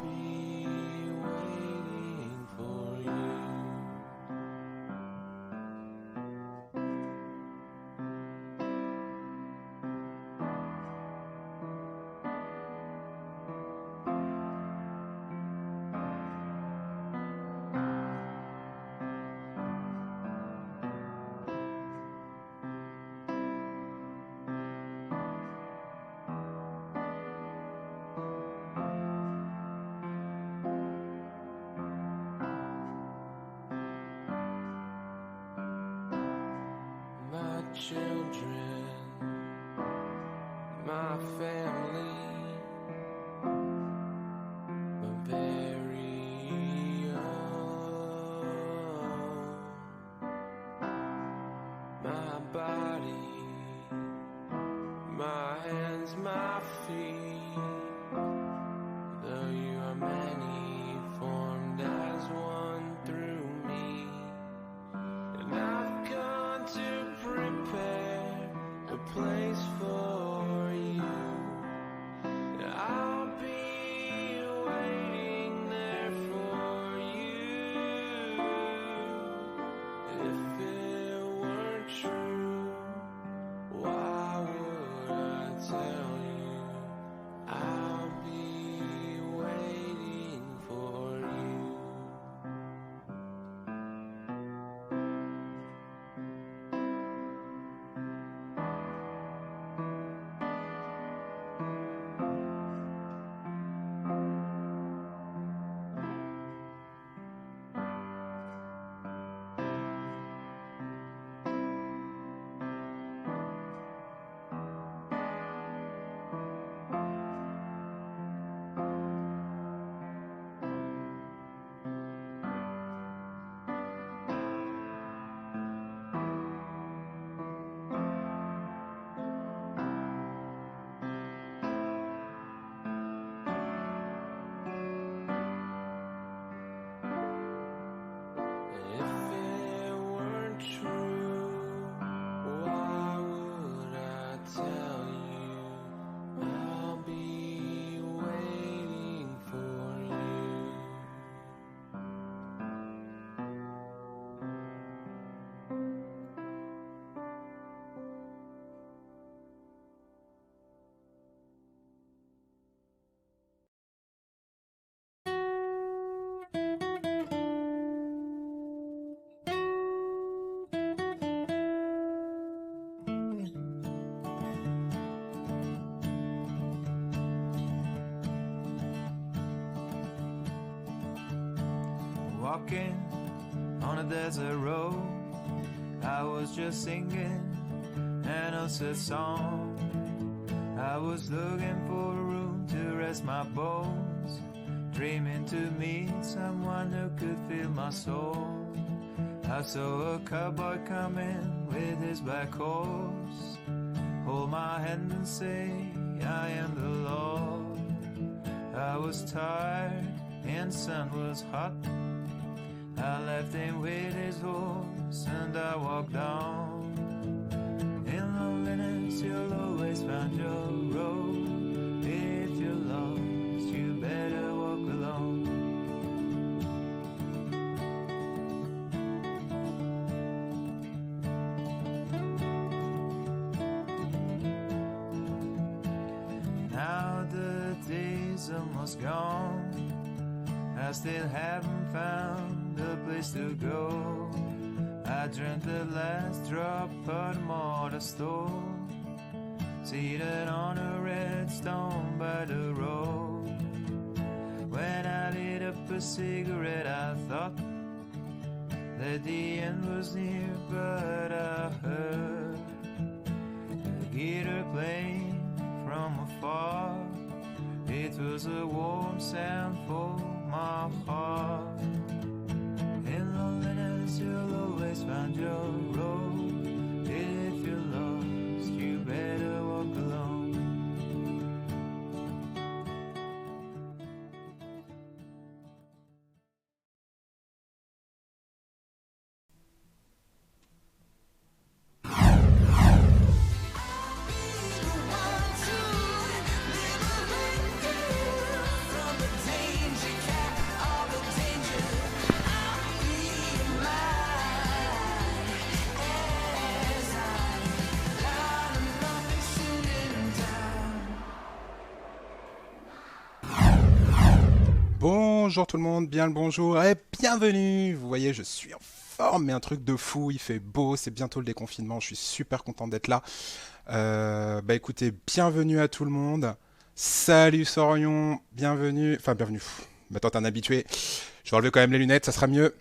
be waiting for you. My children, my family, my very own. My body, my hands, my feet, though you are many, formed as one through me. And I've gone to prepare a place for you. I'll be waiting there for you. If it weren't true, why would I tell you? I'll be waiting for you. If it weren't true, why would I tell you? I'll be waiting for you. Walking on a desert road, I was just singing an old song. I was looking for a room to rest my bones, dreaming to meet someone who could feel my soul. I saw a cowboy coming with his black horse, hold my hand and say, I am the Lord. I was tired and the sun was hot. I left him with his horse and I walked on. In loneliness you'll always find your road. If you're lost you better walk alone. Now the day's almost gone, I still haven't found a place to go. I drank the last drop of the mortar store, seated on a red stone by the road. When I lit up a cigarette I thought that the end was near, but I heard the guitar playing from afar. It was a warm sound for my heart. In loneliness you'll always find your road. If you're lost you better walk alone. From the danger Bonjour tout le monde, bien le bonjour et bienvenue. Vous voyez, je suis en forme, mais un truc de fou, il fait beau, c'est bientôt le déconfinement, je suis super content d'être là. Écoutez, bienvenue à tout le monde. Salut Sorion, bienvenue. Enfin, bienvenue. Maintenant, t'es un habitué. Je vais enlever quand même les lunettes, ça sera mieux.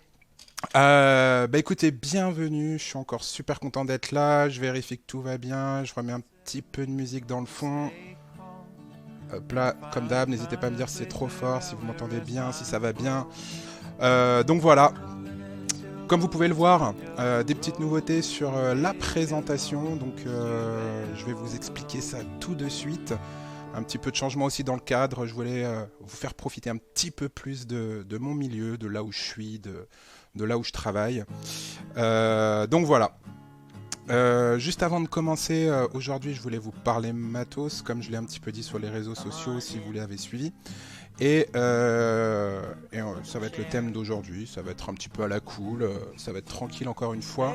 Écoutez, bienvenue, je suis encore super content d'être là. Je vérifie que tout va bien, je remets un petit peu de musique dans le fond. Hop là, comme d'hab, n'hésitez pas à me dire si c'est trop fort, si vous m'entendez bien, si ça va bien. Donc voilà, comme vous pouvez le voir, des petites nouveautés sur la présentation. Donc je vais vous expliquer ça tout de suite. Un petit peu de changement aussi dans le cadre. Je voulais vous faire profiter un petit peu plus de mon milieu, de là où je suis, de là où je travaille. Donc voilà. Juste avant de commencer, aujourd'hui je voulais vous parler matos, comme je l'ai un petit peu dit sur les réseaux sociaux si vous l'avez suivi. Et ça va être le thème d'aujourd'hui, ça va être un petit peu à la cool, ça va être tranquille encore une fois.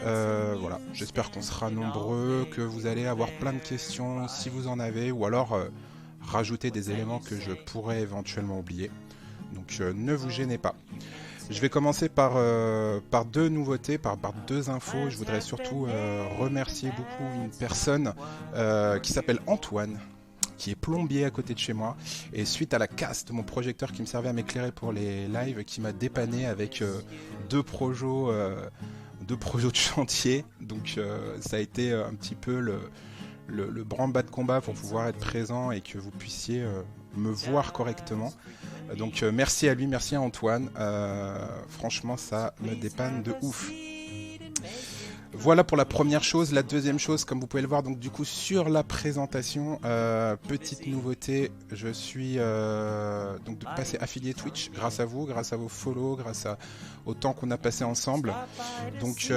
Voilà, j'espère qu'on sera nombreux, que vous allez avoir plein de questions si vous en avez, ou alors rajouter des éléments que je pourrais éventuellement oublier. Donc ne vous gênez pas. Je vais commencer par deux nouveautés, par deux infos. Je voudrais surtout remercier beaucoup une personne qui s'appelle Antoine, qui est plombier à côté de chez moi. Et suite à la casse de mon projecteur qui me servait à m'éclairer pour les lives, qui m'a dépanné avec deux projets de chantier. Donc ça a été un petit peu le branle-bas de combat pour pouvoir être présent et que vous puissiez me voir correctement. Donc merci à lui, merci à Antoine. Franchement, ça me dépanne de ouf. Voilà pour la première chose. La deuxième chose, comme vous pouvez le voir, donc du coup sur la présentation, petite nouveauté, je suis donc de passer affilié Twitch grâce à vous, grâce à vos follow, grâce au temps qu'on a passé ensemble. Donc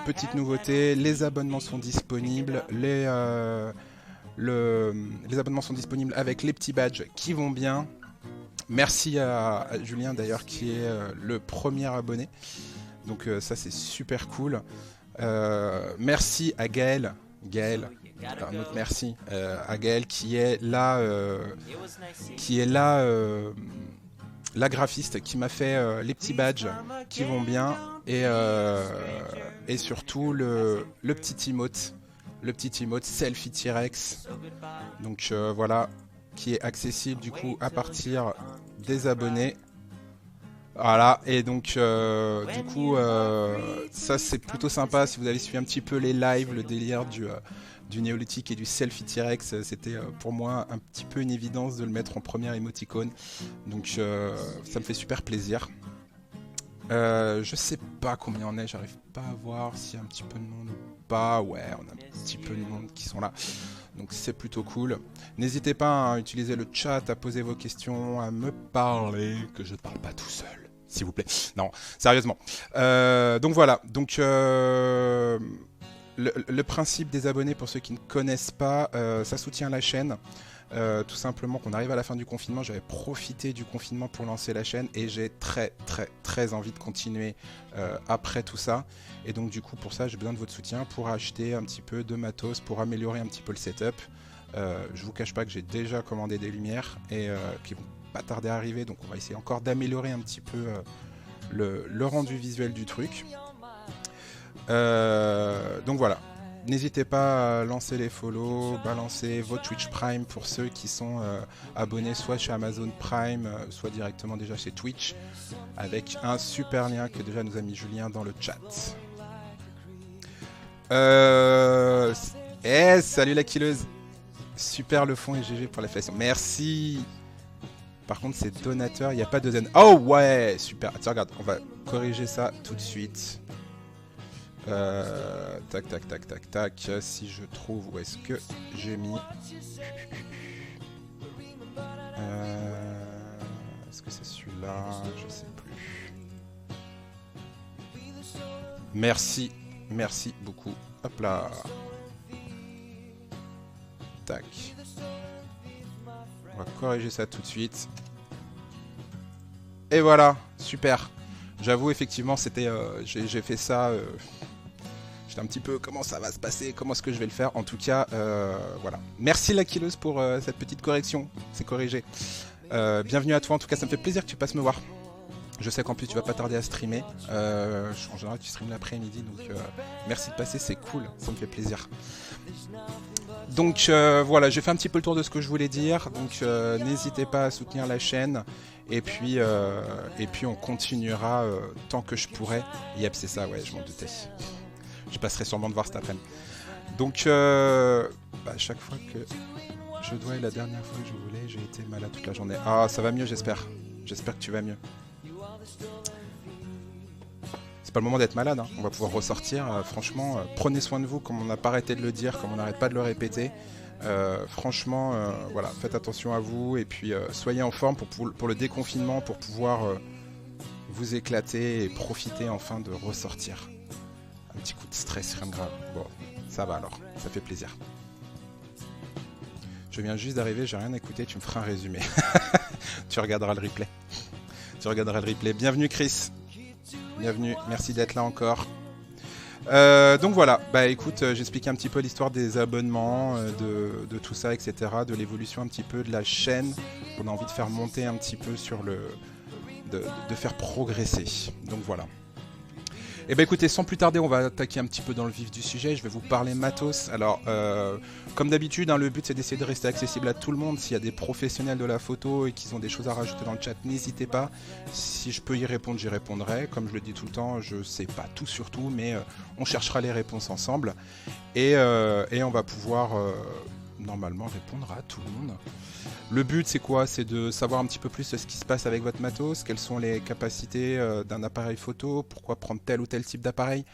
petite nouveauté, les abonnements sont disponibles, les abonnements sont disponibles avec les petits badges qui vont bien. Merci à Julien d'ailleurs qui est le premier abonné. Donc ça c'est super cool. Merci à Gaël, un autre merci à Gaël qui est là, la graphiste qui m'a fait les petits badges qui vont bien et surtout le petit emote, Selfie T-Rex. Donc voilà, qui est accessible du coup à partir des abonnés. Voilà, et donc du coup ça c'est plutôt sympa si vous avez suivi un petit peu les lives, le délire du néolithique et du selfie T-Rex, c'était pour moi un petit peu une évidence de le mettre en première émoticône, donc ça me fait super plaisir. Je sais pas combien on est, j'arrive pas à voir s'il y a un petit peu de monde ou pas. Ouais, on a un petit peu de monde qui sont là, donc c'est plutôt cool. N'hésitez pas à utiliser le chat, à poser vos questions, à me parler, que je ne parle pas tout seul, s'il vous plaît. Non, sérieusement. Donc voilà, donc le principe des abonnés, pour ceux qui ne connaissent pas, ça soutient la chaîne. Tout simplement qu'on arrive à la fin du confinement, j'avais profité du confinement pour lancer la chaîne et j'ai très envie de continuer après tout ça, et donc du coup pour ça j'ai besoin de votre soutien pour acheter un petit peu de matos, pour améliorer un petit peu le setup. Je vous cache pas que j'ai déjà commandé des lumières et qui vont pas tarder à arriver, donc on va essayer encore d'améliorer un petit peu le rendu visuel du truc. Donc voilà. N'hésitez pas à lancer les follow, balancer vos Twitch Prime pour ceux qui sont abonnés soit chez Amazon Prime, soit directement déjà chez Twitch, avec un super lien que déjà nous a mis Julien dans le chat. Salut la killeuse. Super le fond et GG pour la fellation. Merci. Par contre c'est donateur, il n'y a pas de zen. Oh ouais, super. Tiens, regarde, on va corriger ça tout de suite. Tac. Si je trouve où est-ce que j'ai mis. Est-ce que c'est celui-là? Je sais plus. Merci beaucoup. Hop là. Tac. On va corriger ça tout de suite. Et voilà, super. J'avoue, effectivement, c'était, j'ai fait ça. J'étais un petit peu comment ça va se passer, comment est-ce que je vais le faire. En tout cas, voilà. Merci la killeuse pour cette petite correction. C'est corrigé. Bienvenue à toi, en tout cas ça me fait plaisir que tu passes me voir. Je sais qu'en plus tu vas pas tarder à streamer. En général tu streames l'après-midi, donc merci de passer, c'est cool, ça me fait plaisir. Donc voilà, j'ai fait un petit peu le tour de ce que je voulais dire. Donc n'hésitez pas à soutenir la chaîne. Et puis on continuera tant que je pourrai. Yep, c'est ça, ouais, je m'en doutais. Je passerai sûrement de voir cet après-midi. Donc à chaque fois que je dois, et la dernière fois que je voulais, j'ai été malade toute la journée. Ah, ça va mieux, j'espère. J'espère que tu vas mieux. C'est pas le moment d'être malade, hein. On va pouvoir ressortir. Franchement, prenez soin de vous, comme on n'a pas arrêté de le dire, comme on n'arrête pas de le répéter. Franchement, voilà, faites attention à vous et puis soyez en forme pour le déconfinement, pour pouvoir vous éclater et profiter enfin de ressortir. Un petit coup de stress, rien de grave. Bon, ça va alors, ça fait plaisir. Je viens juste d'arriver, j'ai rien écouté, tu me feras un résumé. Tu regarderas le replay. Tu regarderas le replay. Bienvenue Chris. Bienvenue, merci d'être là encore. Donc voilà, bah écoute, j'expliquais un petit peu l'histoire des abonnements, de tout ça, etc. De l'évolution un petit peu de la chaîne. On a envie de faire monter un petit peu sur le... de faire progresser. Donc voilà. Et ben écoutez, sans plus tarder, on va attaquer un petit peu dans le vif du sujet. Je vais vous parler matos. Alors, comme d'habitude, hein, le but c'est d'essayer de rester accessible à tout le monde. S'il y a des professionnels de la photo et qu'ils ont des choses à rajouter dans le chat, n'hésitez pas. Si je peux y répondre, j'y répondrai. Comme je le dis tout le temps, je sais pas tout sur tout, mais on cherchera les réponses ensemble. Et on va pouvoir normalement répondre à tout le monde. Le but c'est quoi? C'est de savoir un petit peu plus ce qui se passe avec votre matos, quelles sont les capacités d'un appareil photo, pourquoi prendre tel ou tel type d'appareil.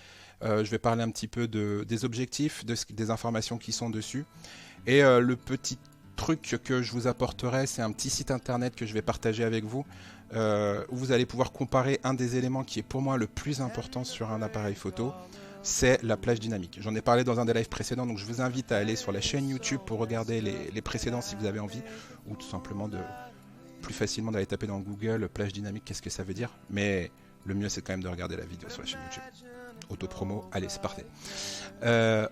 Je vais parler un petit peu des objectifs, des informations qui sont dessus. Et le petit truc que je vous apporterai, c'est un petit site internet que je vais partager avec vous, où vous allez pouvoir comparer un des éléments qui est pour moi le plus important sur un appareil photo. C'est la plage dynamique. J'en ai parlé dans un des lives précédents, donc je vous invite à aller sur la chaîne YouTube pour regarder les précédents si vous avez envie, ou tout simplement plus facilement d'aller taper dans Google plage dynamique, qu'est-ce que ça veut dire. Mais le mieux c'est quand même de regarder la vidéo sur la chaîne YouTube. Autopromo, allez c'est parfait.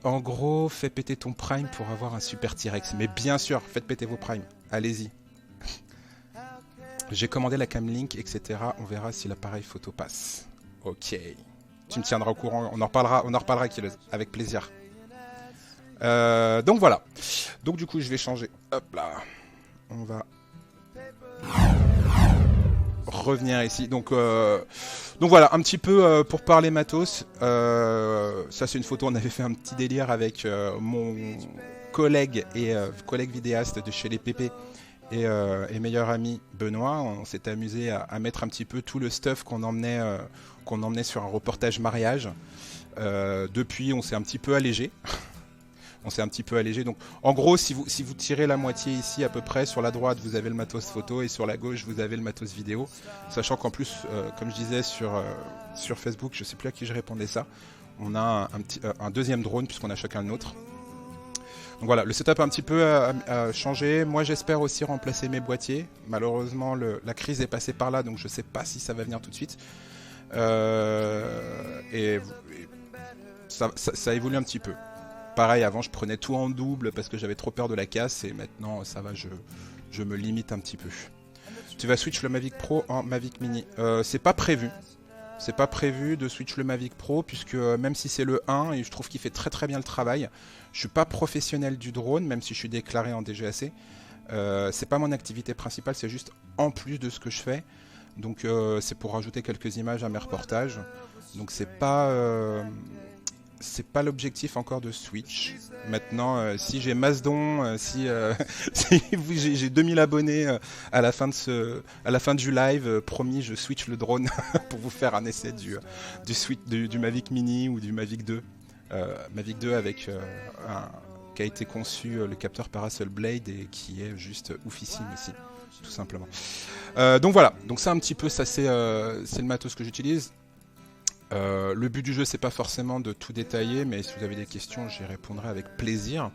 En gros, fais péter ton Prime pour avoir un super T-Rex. Mais bien sûr, faites péter vos Prime, allez-y. J'ai commandé la Camlink, etc. On verra si l'appareil photo passe. Ok. Tu me tiendras au courant, on en reparlera avec plaisir. Donc voilà. Donc du coup je vais changer. Hop là. On va revenir ici. Donc voilà, un petit peu pour parler matos. Ça c'est une photo, on avait fait un petit délire avec mon collègue et collègue vidéaste de chez les Pépés. Et meilleur ami Benoît, on s'est amusé à mettre un petit peu tout le stuff qu'on emmenait sur un reportage mariage. Depuis, on s'est un petit peu allégé. Donc, en gros, si vous tirez la moitié ici à peu près, sur la droite, vous avez le matos photo et sur la gauche, vous avez le matos vidéo. Sachant qu'en plus, comme je disais sur Facebook, je sais plus à qui je répondais ça, on a un deuxième drone puisqu'on a chacun le nôtre. Donc voilà, le setup a un petit peu changé. Moi, j'espère aussi remplacer mes boîtiers. Malheureusement, la crise est passée par là, donc je ne sais pas si ça va venir tout de suite. Et ça évolue un petit peu. Pareil, avant, je prenais tout en double parce que j'avais trop peur de la casse. Et maintenant, ça va, je me limite un petit peu. Tu vas switch le Mavic Pro en Mavic Mini. C'est pas prévu. C'est pas prévu de switch le Mavic Pro puisque même si c'est le 1 et je trouve qu'il fait très très bien le travail, je suis pas professionnel du drone même si je suis déclaré en DGAC. C'est pas mon activité principale, c'est juste en plus de ce que je fais. Donc c'est pour rajouter quelques images à mes reportages. Donc c'est pas l'objectif encore de Switch. Maintenant, si j'ai Masdon, si j'ai 2000 abonnés à la fin du live, promis, je switch le drone pour vous faire un essai du Mavic Mini ou du Mavic 2. Mavic 2 avec qui a été conçu le capteur par Hasselblad et qui est juste oufissime aussi, tout simplement. Donc voilà, donc ça un petit peu, ça c'est le matos que j'utilise. Le but du jeu c'est pas forcément de tout détailler, mais si vous avez des questions j'y répondrai avec plaisir.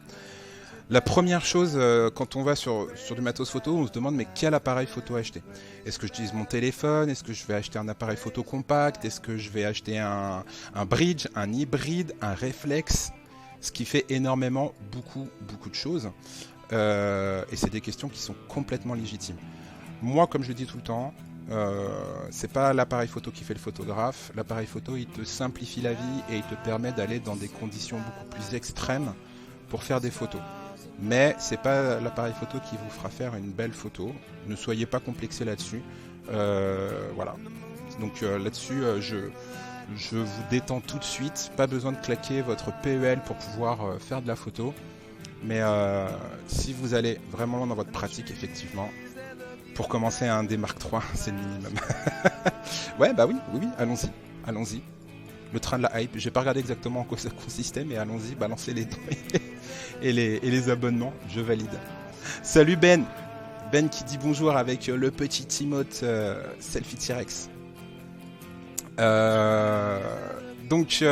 La première chose, quand on va sur du matos photo, on se demande mais quel appareil photo acheter? Est-ce que j'utilise mon téléphone? Est-ce que je vais acheter un appareil photo compact? Est-ce que je vais acheter un bridge, un hybride, un réflexe? Ce qui fait énormément, beaucoup de choses. Et c'est des questions qui sont complètement légitimes. moi, comme je le dis tout le temps, c'est pas l'appareil photo qui fait le photographe. L'appareil photo, il te simplifie la vie et il te permet d'aller dans des conditions beaucoup plus extrêmes pour faire des photos. Mais c'est pas l'appareil photo qui vous fera faire une belle photo. Ne soyez pas complexés là-dessus. Voilà. Donc là-dessus, je vous détends tout de suite. Pas besoin de claquer votre PEL pour pouvoir faire de la photo. Mais si vous allez vraiment loin dans votre pratique, effectivement, pour commencer un des Mark III, c'est le minimum. Ouais, bah oui, allons-y. Le train de la hype, j'ai pas regardé exactement en quoi ça consistait, mais allons-y, balancez les dons et les abonnements, je valide. Salut Ben qui dit bonjour avec le petit Timoth Selfie T-Rex. Donc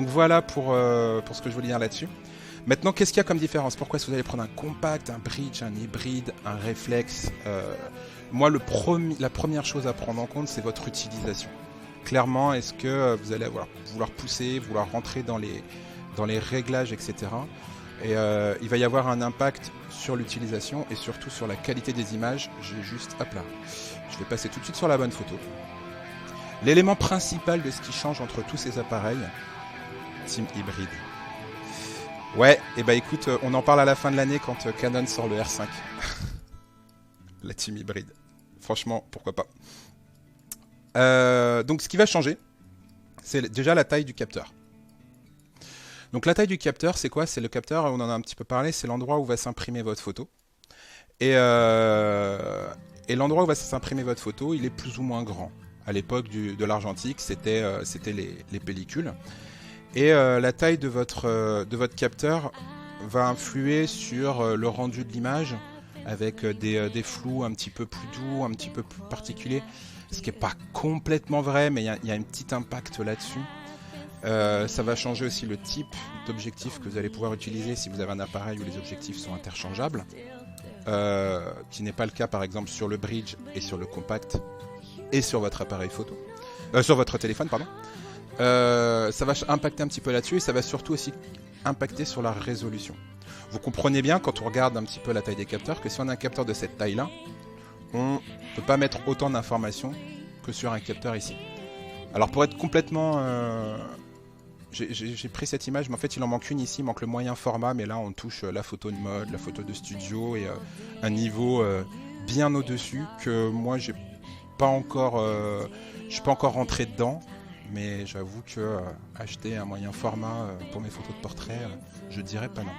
voilà pour ce que je voulais dire là-dessus. Maintenant, qu'est-ce qu'il y a comme différence? Pourquoi est-ce que vous allez prendre un compact, un bridge, un hybride, un réflexe? Moi, la première chose à prendre en compte, c'est votre utilisation. Clairement, est-ce que vous allez vouloir pousser, vouloir rentrer dans les réglages, etc. Et il va y avoir un impact sur l'utilisation et surtout sur la qualité des images. J'ai juste, hop là, je vais passer tout de suite sur la bonne photo. L'élément principal de ce qui change entre tous ces appareils, Team Hybride. Ouais, et bah écoute, on en parle à la fin de l'année quand Canon sort le R5. La Team Hybride. Franchement, pourquoi pas. Donc ce qui va changer, c'est déjà la taille du capteur. Donc la taille du capteur, c'est quoi? C'est le capteur, on en a un petit peu parlé, c'est l'endroit où va s'imprimer votre photo. Et l'endroit où va s'imprimer votre photo, il est plus ou moins grand. À l'époque de l'argentique, c'était les pellicules. Et la taille de votre capteur va influer sur le rendu de l'image, avec des flous un petit peu plus doux, un petit peu plus particuliers. Ce qui n'est pas complètement vrai, mais il y a un petit impact là-dessus. Ça va changer aussi le type d'objectif que vous allez pouvoir utiliser si vous avez un appareil où les objectifs sont interchangeables, qui n'est pas le cas par exemple sur le bridge et sur le compact et sur votre appareil photo, sur votre téléphone pardon. Ça va impacter un petit peu là-dessus et ça va surtout aussi impacter sur la résolution. Vous comprenez bien quand on regarde un petit peu la taille des capteurs que si on a un capteur de cette taille-là, on ne peut pas mettre autant d'informations que sur un capteur ici. Alors pour être complètement... j'ai pris cette image, mais en fait il en manque une ici, il manque le moyen format, mais là on touche la photo de mode, la photo de studio et un niveau bien au-dessus que moi je suis pas encore rentré dedans, mais j'avoue que acheter un moyen format pour mes photos de portrait, je dirais pas non.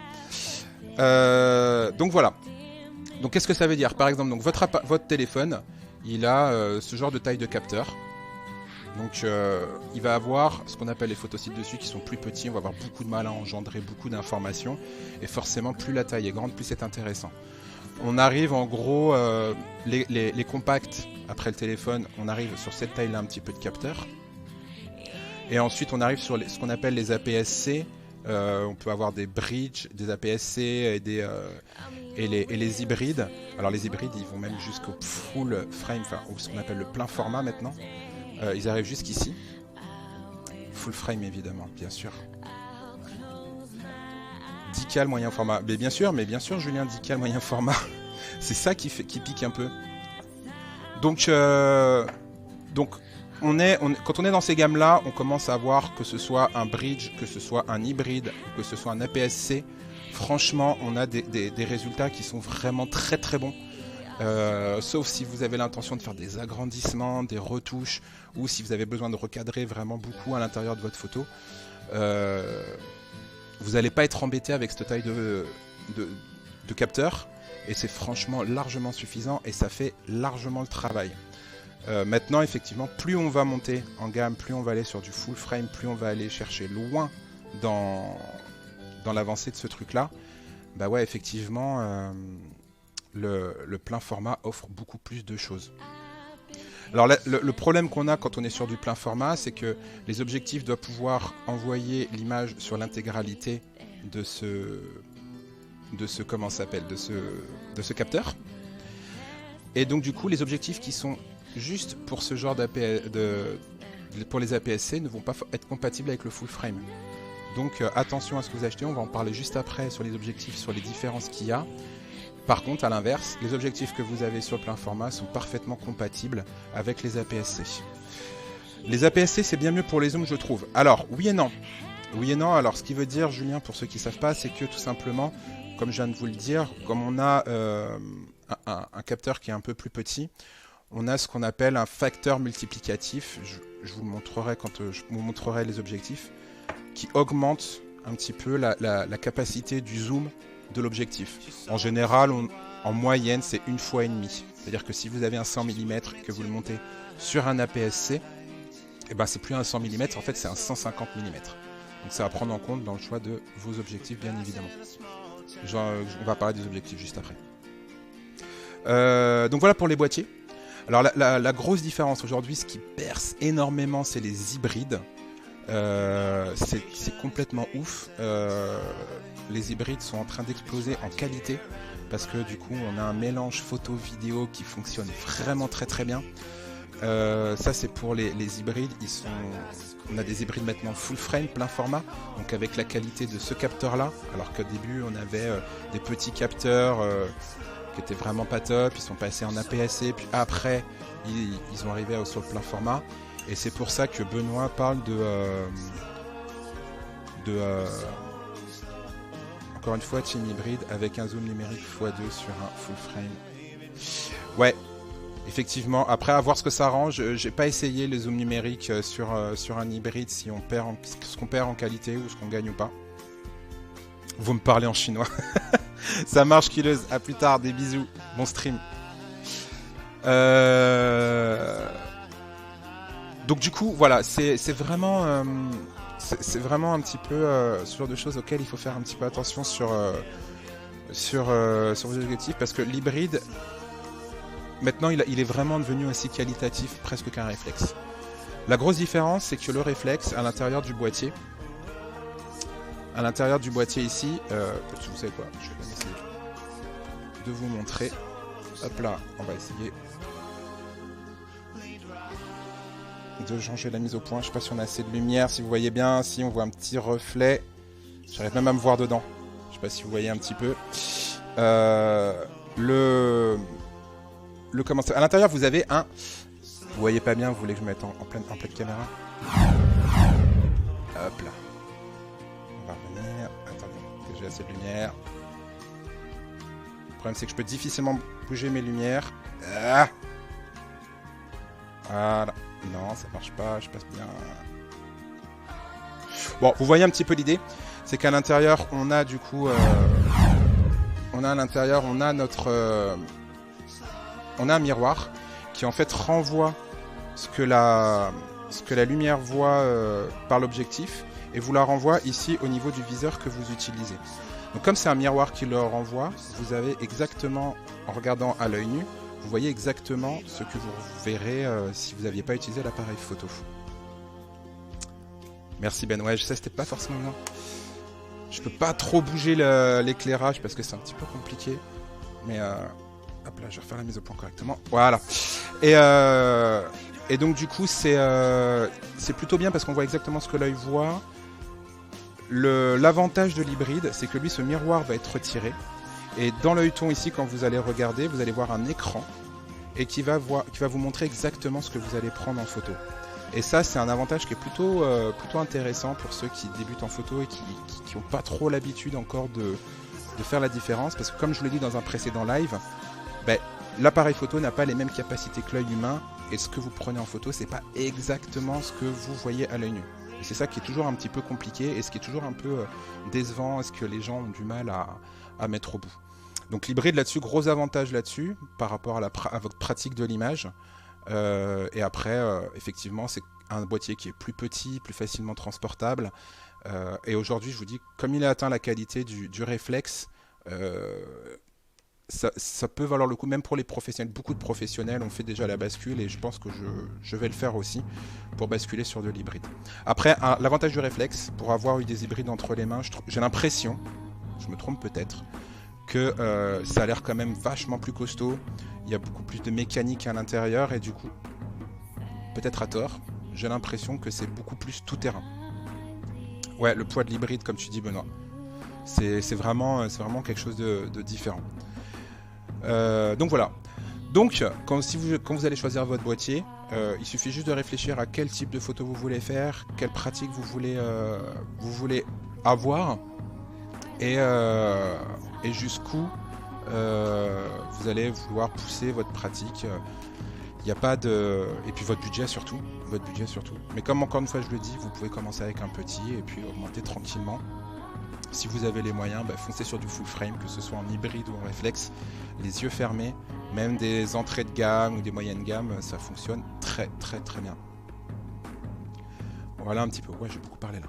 Donc voilà. Donc qu'est-ce que ça veut dire? Par exemple, donc votre téléphone, il a ce genre de taille de capteur. Donc il va avoir ce qu'on appelle les photosites dessus qui sont plus petits, on va avoir beaucoup de mal à engendrer beaucoup d'informations. Et forcément, plus la taille est grande, plus c'est intéressant. On arrive en gros, les compacts, après le téléphone, on arrive sur cette taille-là un petit peu de capteur. Et ensuite on arrive sur ce qu'on appelle les APS-C. On peut avoir des bridges, des APS-C et les hybrides. Alors les hybrides, ils vont même jusqu'au full frame, enfin ce qu'on appelle le plein format maintenant. Ils arrivent jusqu'ici. Full frame évidemment, bien sûr. Dical moyen format. Mais bien sûr Julien, dical moyen format. C'est ça qui pique un peu. Donc quand on est dans ces gammes-là, on commence à voir que ce soit un bridge, que ce soit un hybride, que ce soit un APS-C. Franchement, on a des résultats qui sont vraiment très très bons. Sauf si vous avez l'intention de faire des agrandissements, des retouches, ou si vous avez besoin de recadrer vraiment beaucoup à l'intérieur de votre photo. Vous n'allez pas être embêté avec cette taille de capteur. Et c'est franchement largement suffisant et ça fait largement le travail. Maintenant, effectivement, plus on va monter en gamme, plus on va aller sur du full frame, plus on va aller chercher loin dans l'avancée de ce truc-là. Bah ouais, effectivement, le plein format offre beaucoup plus de choses. Alors le problème qu'on a quand on est sur du plein format, c'est que les objectifs doivent pouvoir envoyer l'image sur l'intégralité de ce capteur. Et donc du coup, les objectifs qui sont juste pour ce genre pour les APS-C ne vont pas être compatibles avec le full frame. Donc attention à ce que vous achetez, on va en parler juste après sur les objectifs, sur les différences qu'il y a. Par contre, à l'inverse, les objectifs que vous avez sur le plein format sont parfaitement compatibles avec les APS-C. Les APS-C, c'est bien mieux pour les zooms, je trouve. Alors, oui et non. Oui et non, alors ce qui veut dire, Julien, pour ceux qui ne savent pas, c'est que tout simplement, comme je viens de vous le dire, comme on a un capteur qui est un peu plus petit, on a ce qu'on appelle un facteur multiplicatif, je vous le montrerai quand je vous montrerai les objectifs, qui augmente un petit peu la capacité du zoom de l'objectif. En général, en moyenne, c'est 1,5 fois. C'est-à-dire que si vous avez un 100 mm et que vous le montez sur un APS-C, eh ben, c'est plus un 100 mm, en fait c'est un 150 mm. Donc ça à prendre en compte dans le choix de vos objectifs, bien évidemment. On va parler des objectifs juste après. Donc voilà pour les boîtiers. Alors la grosse différence aujourd'hui, ce qui perce énormément, c'est les hybrides. C'est complètement ouf. Les hybrides sont en train d'exploser en qualité parce que du coup on a un mélange photo-vidéo qui fonctionne vraiment très très bien. Ça c'est pour les hybrides. On a des hybrides maintenant full frame, plein format, donc avec la qualité de ce capteur là, alors qu'au début on avait des petits capteurs qui étaient vraiment pas top, ils sont passés en APS-C, puis après ils ont arrivé sur le plein format, et c'est pour ça que Benoît parle encore une fois team hybride avec un zoom numérique x2 sur un full frame. Ouais, effectivement, après à voir ce que ça arrange, j'ai pas essayé le zoom numérique sur un hybride, si on perd ce qu'on perd en qualité ou ce qu'on gagne ou pas. Vous me parlez en chinois. Ça marche, Killeuse, à plus tard, des bisous, bon stream. Donc du coup, voilà, c'est vraiment un petit peu ce genre de choses auxquelles il faut faire un petit peu attention sur vos objectifs, parce que l'hybride, maintenant, il est vraiment devenu aussi qualitatif presque qu'un réflexe. La grosse différence, c'est que le réflexe, à l'intérieur du boîtier, ici, vous savez quoi, je vais même essayer de vous montrer. Hop là, on va essayer de changer la mise au point. Je sais pas si on a assez de lumière, si vous voyez bien, si on voit un petit reflet. J'arrive même à me voir dedans. Je sais pas si vous voyez un petit peu. À l'intérieur, vous avez un... Vous voyez pas bien, vous voulez que je me mette en pleine caméra? Hop là. On va revenir. Attendez, que j'ai assez de lumière. Le problème, c'est que je peux difficilement bouger mes lumières. Ah, voilà. Non, ça marche pas, je passe bien. Bon, vous voyez un petit peu l'idée. C'est qu'à l'intérieur, on a du coup... on a un miroir qui en fait renvoie ce que la lumière voit par l'objectif, et vous la renvoie ici au niveau du viseur que vous utilisez. Donc comme c'est un miroir qui le renvoie, vous avez exactement, en regardant à l'œil nu, vous voyez exactement ce que vous verrez si vous n'aviez pas utilisé l'appareil photo. Merci Ben, ouais je sais, c'était pas forcément bien. Je peux pas trop bouger l'éclairage parce que c'est un petit peu compliqué, mais hop là, je vais refaire la mise au point correctement. Voilà. Et donc du coup, c'est plutôt bien parce qu'on voit exactement ce que l'œil voit. L'avantage de l'hybride, c'est que lui, ce miroir va être retiré. Et dans l'œilleton ici, quand vous allez regarder, vous allez voir un écran et qui va vous montrer exactement ce que vous allez prendre en photo. Et ça, c'est un avantage qui est plutôt intéressant pour ceux qui débutent en photo et qui n'ont pas trop l'habitude encore de faire la différence. Parce que comme je vous l'ai dit dans un précédent live, ben, l'appareil photo n'a pas les mêmes capacités que l'œil humain, et ce que vous prenez en photo, c'est pas exactement ce que vous voyez à l'œil nu. Et c'est ça qui est toujours un petit peu compliqué et ce qui est toujours un peu décevant, est-ce que les gens ont du mal à mettre au bout. Donc l'hybride là-dessus, gros avantage là-dessus par rapport à votre pratique de l'image. Et après, effectivement, c'est un boîtier qui est plus petit, plus facilement transportable. Et aujourd'hui, je vous dis, comme il a atteint la qualité du réflexe, ça peut valoir le coup, même pour les professionnels. Beaucoup de professionnels ont fait déjà la bascule et je pense que je vais le faire aussi pour basculer sur de l'hybride. Après, l'avantage du réflexe, pour avoir eu des hybrides entre les mains, j'ai l'impression, je me trompe peut-être, que ça a l'air quand même vachement plus costaud. Il y a beaucoup plus de mécanique à l'intérieur et du coup, peut-être à tort, j'ai l'impression que c'est beaucoup plus tout-terrain. Ouais, le poids de l'hybride, comme tu dis Benoît, c'est vraiment quelque chose de différent. Donc voilà. Donc, quand vous allez choisir votre boîtier, il suffit juste de réfléchir à quel type de photo vous voulez faire, quelle pratique vous voulez avoir, et jusqu'où vous allez vouloir pousser votre pratique. Il n'y a pas de... Et puis votre budget surtout. Mais comme encore une fois je le dis, vous pouvez commencer avec un petit et puis augmenter tranquillement. Si vous avez les moyens, foncez sur du full frame, que ce soit en hybride ou en réflexe, les yeux fermés, même des entrées de gamme ou des moyennes gammes, ça fonctionne très très très bien. Voilà un petit peu, ouais j'ai beaucoup parlé là.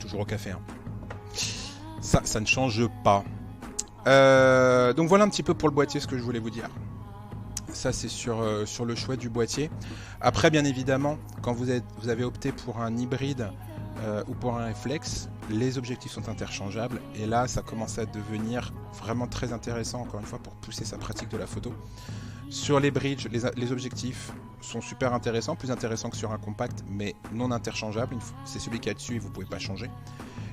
Toujours au café, hein. Ça ne change pas. Donc voilà un petit peu pour le boîtier ce que je voulais vous dire. Ça c'est sur le choix du boîtier. Après bien évidemment, quand vous avez opté pour un hybride ou pour un réflexe, les objectifs sont interchangeables et là ça commence à devenir vraiment très intéressant encore une fois pour pousser sa pratique de la photo. Sur les bridges, les objectifs sont super intéressants, plus intéressants que sur un compact mais non interchangeables, c'est celui qui est dessus et vous ne pouvez pas changer.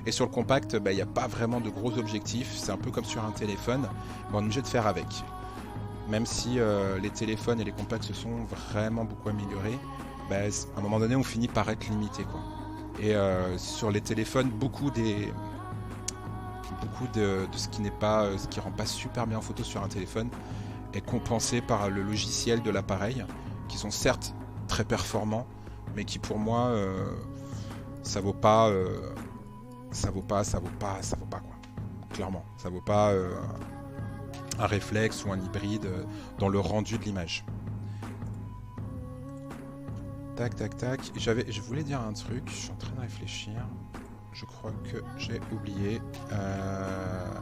Et sur le compact, il n'y a pas vraiment de gros objectifs, c'est un peu comme sur un téléphone, on est obligé de faire avec. Même si les téléphones et les compacts se sont vraiment beaucoup améliorés, à un moment donné on finit par être limité quoi. Et sur les téléphones, beaucoup de ce qui n'est pas, ce qui rend pas super bien en photo sur un téléphone est compensé par le logiciel de l'appareil, qui sont certes très performants, mais qui pour moi ça vaut pas quoi. Clairement, ça vaut pas un réflexe ou un hybride dans le rendu de l'image. Tac, tac, tac. Je voulais dire un truc, je suis en train de réfléchir. Je crois que j'ai oublié. Un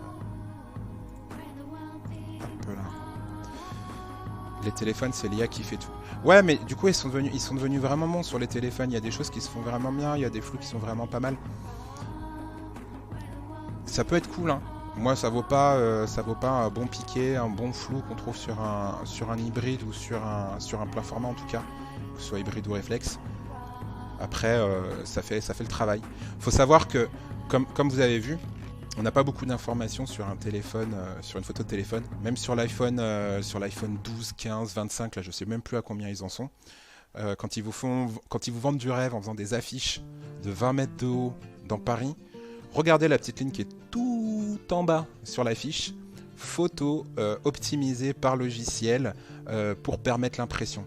peu là. Les téléphones, c'est l'IA qui fait tout. Ouais, mais du coup, ils sont devenus vraiment bons sur les téléphones. Il y a des choses qui se font vraiment bien, il y a des flous qui sont vraiment pas mal. Ça peut être cool, hein. Moi, ça vaut pas un bon piqué, un bon flou qu'on trouve sur un hybride ou sur un plein format en tout cas, que ce soit hybride ou réflexe. Après, ça fait le travail. Faut savoir que, comme vous avez vu, on n'a pas beaucoup d'informations sur un téléphone, sur une photo de téléphone. Même sur l'iPhone 12, 15, 25, là, je sais même plus à combien ils en sont. Quand ils vous vendent du rêve en faisant des affiches de 20 mètres de haut dans Paris, regardez la petite ligne qui est tout en bas sur l'affiche. Photo optimisée par logiciel pour permettre l'impression.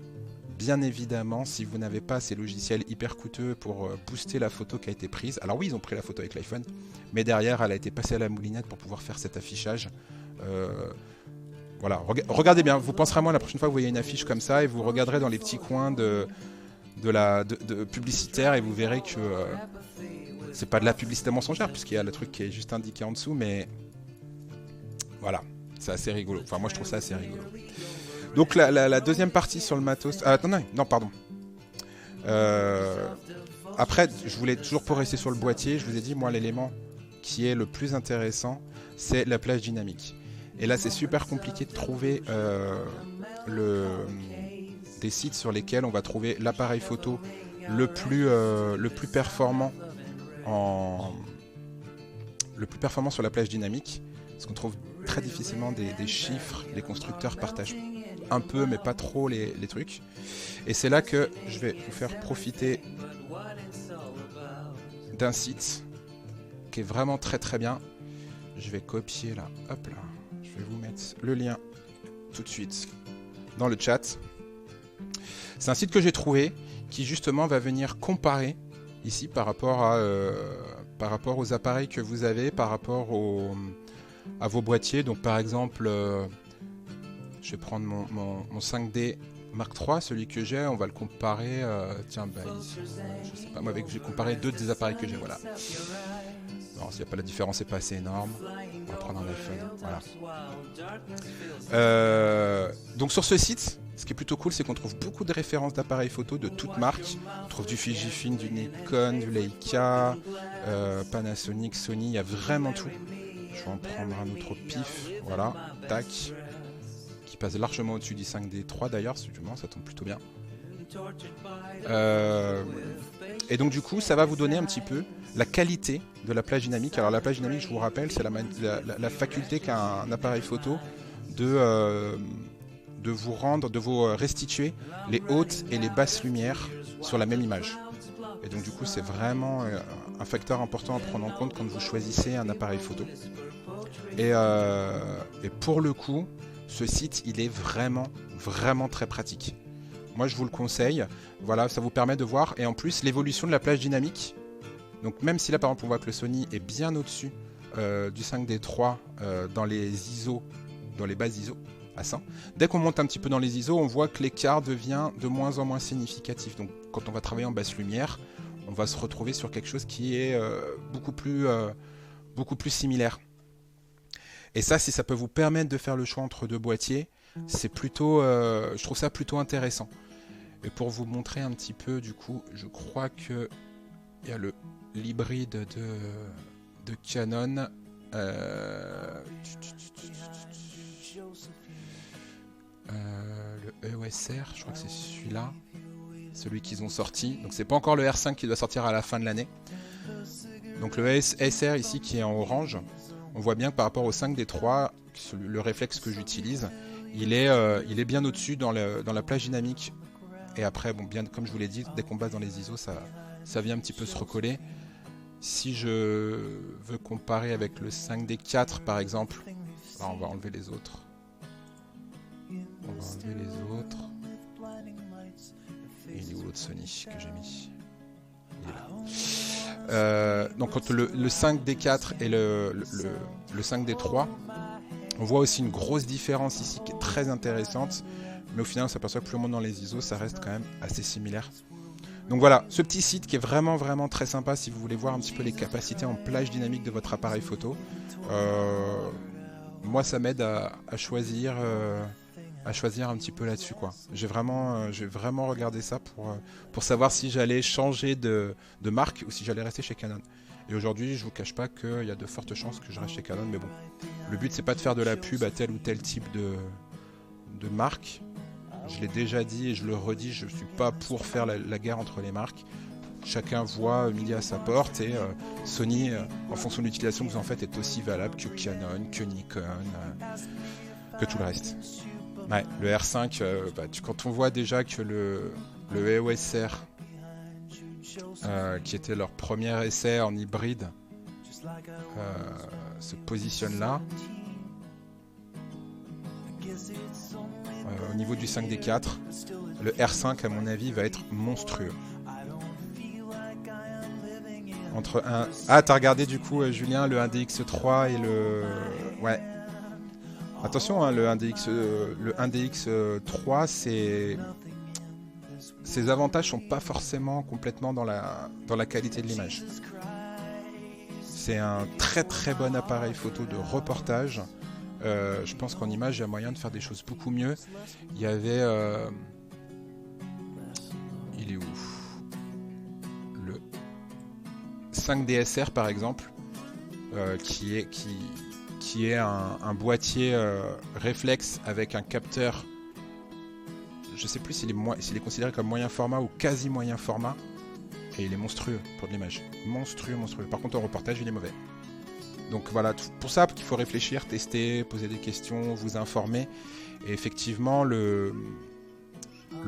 Bien évidemment, si vous n'avez pas ces logiciels hyper coûteux pour booster la photo qui a été prise, alors oui, ils ont pris la photo avec l'iPhone, mais derrière, elle a été passée à la moulinette pour pouvoir faire cet affichage. Voilà, regardez bien, vous penserez à moi la prochaine fois que vous voyez une affiche comme ça et vous regarderez dans les petits coins de publicitaire et vous verrez que c'est pas de la publicité mensongère puisqu'il y a le truc qui est juste indiqué en dessous, mais voilà, c'est assez rigolo. Enfin, moi je trouve ça assez rigolo. Donc la deuxième partie sur le matos... non, pardon. Après, je voulais toujours pour rester sur le boîtier, je vous ai dit, moi, l'élément qui est le plus intéressant, c'est la plage dynamique. Et là, c'est super compliqué de trouver des sites sur lesquels on va trouver l'appareil photo le plus performant sur la plage dynamique. Parce qu'on trouve très difficilement des chiffres, les constructeurs partagent un peu mais pas trop les trucs, et c'est là que je vais vous faire profiter d'un site qui est vraiment très très bien. Je vais copier là, hop là, je vais vous mettre le lien tout de suite dans le chat. C'est un site que j'ai trouvé qui justement va venir comparer ici par rapport aux appareils que vous avez, par rapport à vos boîtiers. Donc par exemple je vais prendre mon 5D Mark III, celui que j'ai, on va le comparer. Ici, je sais pas, moi j'ai comparé deux des appareils que j'ai, voilà. Non, s'il n'y a pas la différence, c'est pas assez énorme. On va prendre un iPhone, voilà. Donc sur ce site, ce qui est plutôt cool, c'est qu'on trouve beaucoup de références d'appareils photo de toutes marques. On trouve du Fujifilm, du Nikon, du Leica, Panasonic, Sony, il y a vraiment tout. Je vais en prendre un autre au pif, voilà, tac. Qui passe largement au-dessus du 5D3 d'ailleurs, ça tombe plutôt bien. Et donc du coup, ça va vous donner un petit peu la qualité de la plage dynamique. Alors la plage dynamique, je vous rappelle, c'est la faculté qu'a un appareil photo de vous rendre, de vous restituer les hautes et les basses lumières sur la même image. Et donc du coup, c'est vraiment un facteur important à prendre en compte quand vous choisissez un appareil photo. Et pour le coup, ce site, il est vraiment, vraiment très pratique. Moi, je vous le conseille. Voilà, ça vous permet de voir. Et en plus, l'évolution de la plage dynamique. Donc même si là, par exemple, on voit que le Sony est bien au-dessus du 5D3 dans les ISO, dans les bases ISO à 100. Dès qu'on monte un petit peu dans les ISO, on voit que l'écart devient de moins en moins significatif. Donc quand on va travailler en basse lumière, on va se retrouver sur quelque chose qui est beaucoup plus similaire. Et ça, si ça peut vous permettre de faire le choix entre deux boîtiers, c'est plutôt, je trouve ça plutôt intéressant. Et pour vous montrer un petit peu, du coup, je crois que il y a l'hybride de Canon. Le EOS R, je crois que c'est celui-là, celui qu'ils ont sorti. Donc c'est pas encore le R5 qui doit sortir à la fin de l'année. Donc le SR ici qui est en orange, on voit bien que par rapport au 5D3, le réflexe que j'utilise, il est bien au-dessus dans la plage dynamique. Et après, bon, bien comme je vous l'ai dit, dès qu'on passe dans les ISO, ça vient un petit peu se recoller. Si je veux comparer avec le 5D4 par exemple, là, on va enlever les autres. On va enlever les autres. Et il est où l'autre Sony que j'ai mis? Il est là. Donc entre le 5D4 et le 5D3, on voit aussi une grosse différence ici qui est très intéressante. Mais au final, on s'aperçoit que plus on monte dans les ISO, ça reste quand même assez similaire. Donc voilà, ce petit site qui est vraiment vraiment très sympa si vous voulez voir un petit peu les capacités en plage dynamique de votre appareil photo. Moi, ça m'aide à choisir un petit peu là-dessus, quoi. J'ai vraiment regardé ça pour savoir si j'allais changer de marque ou si j'allais rester chez Canon. Et aujourd'hui, je vous cache pas qu'il y a de fortes chances que je reste chez Canon, mais bon, le but c'est pas de faire de la pub à tel ou tel type de marque. Je l'ai déjà dit et je le redis, je suis pas pour faire la guerre entre les marques. Chacun voit midi à sa porte et Sony, en fonction de l'utilisation que vous en faites, est aussi valable que Canon, que Nikon, que tout le reste. Ouais, le R5, quand on voit déjà que le EOS R, qui était leur premier essai en hybride, se positionne là. Au niveau du 5D4, le R5 à mon avis va être monstrueux. Entre un... Ah, t'as regardé du coup Julien le 1DX3 et le... Ouais. Attention, hein, le 1DX3, ses avantages sont pas forcément complètement dans la qualité de l'image. C'est un très très bon appareil photo de reportage. Je pense qu'en image, il y a moyen de faire des choses beaucoup mieux. Il y avait... il est où? Le 5DSR par exemple, qui est un boîtier réflexe avec un capteur. Je sais plus s'il est considéré comme moyen format ou quasi moyen format. Et il est monstrueux pour de l'image. Monstrueux. Par contre, en reportage, il est mauvais. Donc voilà, pour ça qu'il faut réfléchir, tester, poser des questions, vous informer. Et effectivement, le